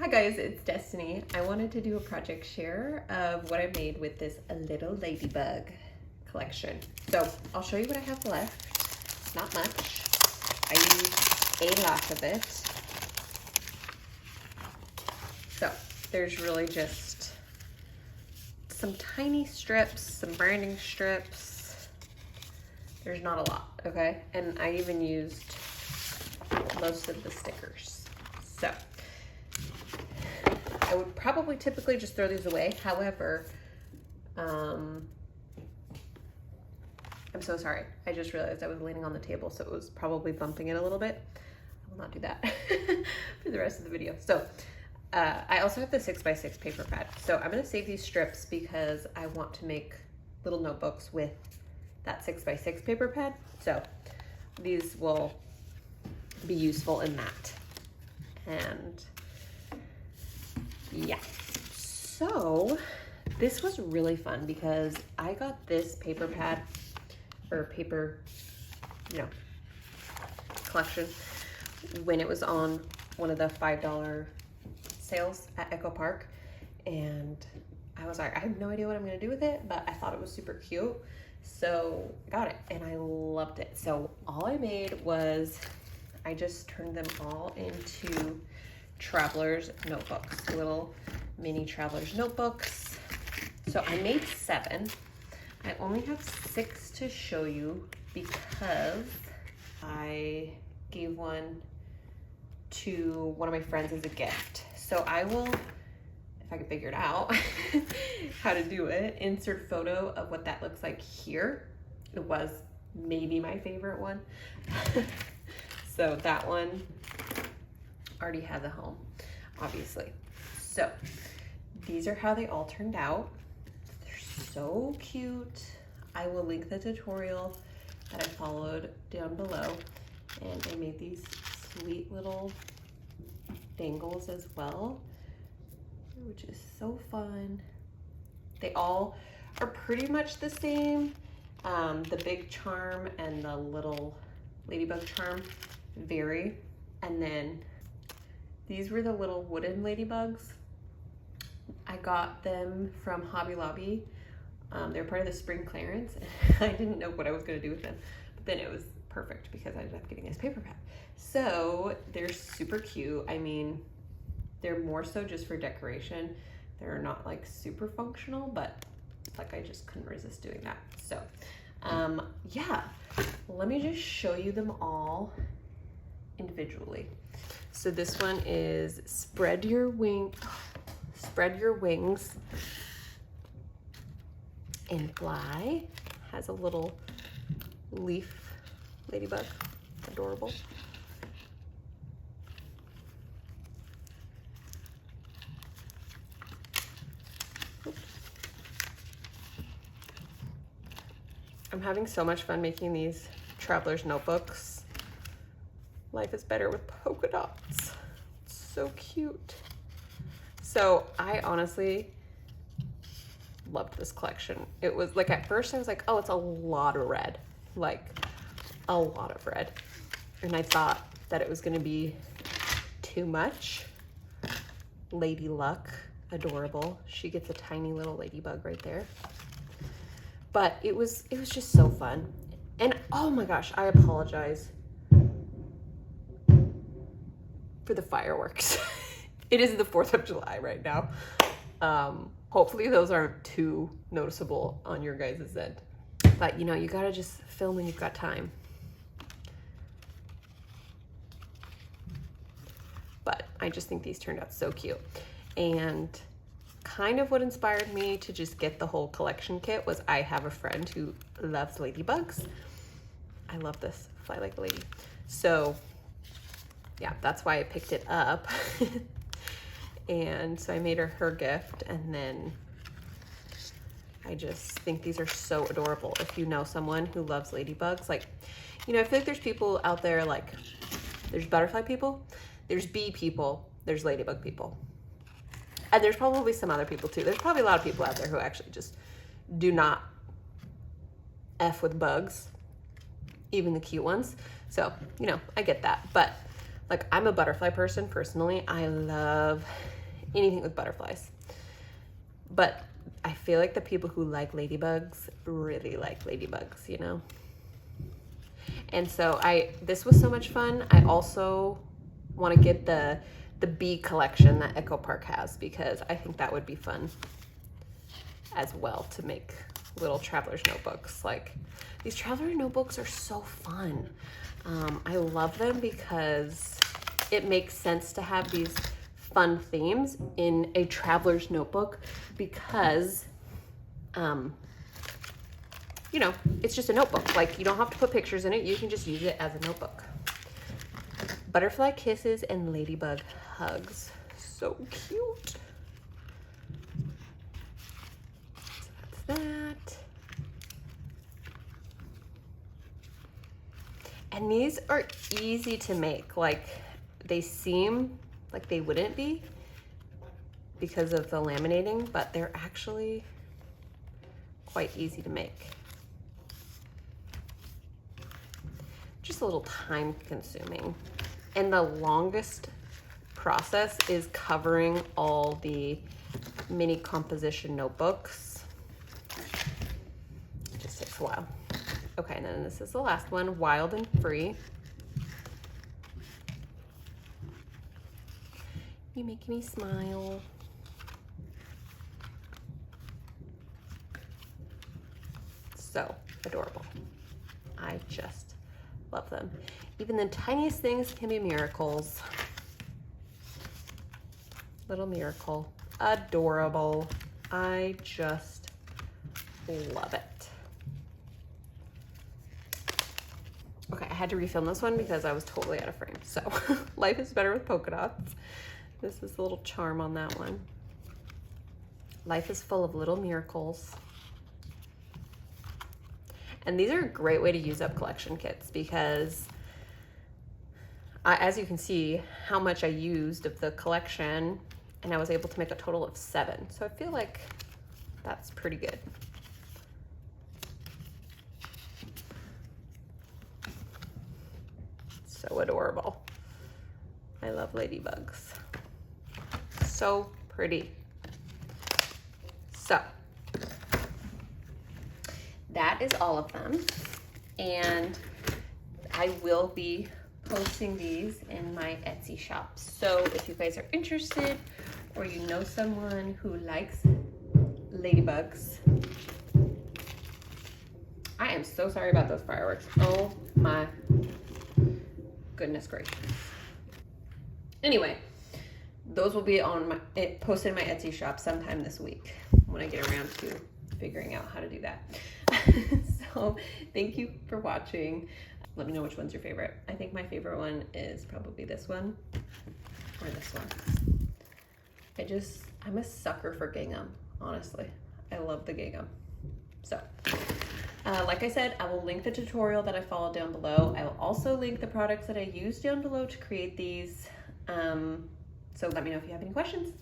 Hi guys, it's Destiny. I wanted to do a project share of what I made with this little ladybug collection. So I'll show you what I have left. Not much. I used a lot of it. So there's really just some tiny strips, some branding strips. There's not a lot, okay? And I even used most of the stickers. So I would probably typically just throw these away. However, I'm so sorry. I just realized I was leaning on the table, so it was probably bumping it a little bit. I will not do that for the rest of the video. So I also have the 6x6 paper pad. So I'm gonna save these strips because I want to make little notebooks with that 6x6 paper pad. So these will be useful in that. And yeah, so this was really fun because I got this paper pad or paper, collection when it was on one of the $5 sales at Echo Park. And I was like, I have no idea what I'm gonna do with it, but I thought it was super cute. So I got it and I loved it. So all I made was, I just turned them all into traveler's notebooks, little mini traveler's notebooks. So I made 7. I only have 6 to show you because I gave one to one of my friends as a gift. So I will, if I can figure it out how to do it, insert photo of what that looks like here. It was maybe my favorite one. So that one already has a home, obviously. So these are how they all turned out. They're so cute. I will link the tutorial that I followed down below. And I made these sweet little dangles as well, which is so fun. They all are pretty much the same. The big charm and the little ladybug charm vary. And then these were the little wooden ladybugs. I got them from Hobby Lobby. They're part of the spring clearance. I didn't know what I was gonna do with them, but then it was perfect because I ended up getting this paper pad. So they're super cute. I mean, they're more so just for decoration. They're not like super functional, but like I just couldn't resist doing that. So yeah, let me just show you them all individually. So this one is spread your wings and fly. Has a little leaf ladybug, adorable. Oops. I'm having so much fun making these traveler's notebooks. Life is better with polka dots. It's so cute. So I honestly loved this collection. It was like, at first I was like, oh, it's a lot of red, like a lot of red. And I thought that it was gonna be too much. Lady Luck, adorable. She gets a tiny little ladybug right there. But it was just so fun. And oh my gosh, I apologize for the fireworks. It is the 4th of July right now. Hopefully those aren't too noticeable on your guys' end. But you know, you gotta just film when you've got time. But I just think these turned out so cute. And kind of what inspired me to just get the whole collection kit was I have a friend who loves ladybugs. I love this, fly like a lady. So yeah, that's why I picked it up. And so I made her gift, and then I just think these are so adorable. If you know someone who loves ladybugs, like, you know, I feel like there's people out there, like, there's butterfly people, there's bee people, there's ladybug people. And there's probably some other people too. There's probably a lot of people out there who actually just do not F with bugs, even the cute ones. So, you know, I get that. But Like, I'm a butterfly person personally. I love anything with butterflies. But I feel like the people who like ladybugs really like ladybugs, you know? And so this was so much fun. I also want to get the bee collection that Echo Park has, because I think that would be fun as well to make little traveler's notebooks. Like, these traveler notebooks are so fun. I love them because it makes sense to have these fun themes in a traveler's notebook, because you know, it's just a notebook. Like, you don't have to put pictures in it. You can just use it as a notebook. Butterfly kisses and ladybug hugs. So cute. So that's that. And these are easy to make. Like, they seem like they wouldn't be because of the laminating, but they're actually quite easy to make. Just a little time consuming. And the longest process is covering all the mini composition notebooks. It just takes a while. Okay, and then this is the last one, Wild and Free. You make me smile. So adorable. I just love them. Even the tiniest things can be miracles. Little miracle. Adorable. I just love it. Okay, I had to refilm this one because I was totally out of frame. So, life is better with polka dots. This is a little charm on that one. Life is full of little miracles. And these are a great way to use up collection kits, because as you can see how much I used of the collection, and I was able to make a total of 7. So I feel like that's pretty good. So adorable. I love ladybugs. So pretty. So that is all of them. And I will be posting these in my Etsy shop. So if you guys are interested, or you know someone who likes ladybugs. I am so sorry about those fireworks. Oh my goodness gracious. Anyway, those will be on posted in my Etsy shop sometime this week when I get around to figuring out how to do that. So thank you for watching. Let me know which one's your favorite. I think my favorite one is probably this one or this one. I'm a sucker for gingham, honestly. I love the gingham. So, like I said, I will link the tutorial that I followed down below. I will also link the products that I used down below to create these. So let me know if you have any questions.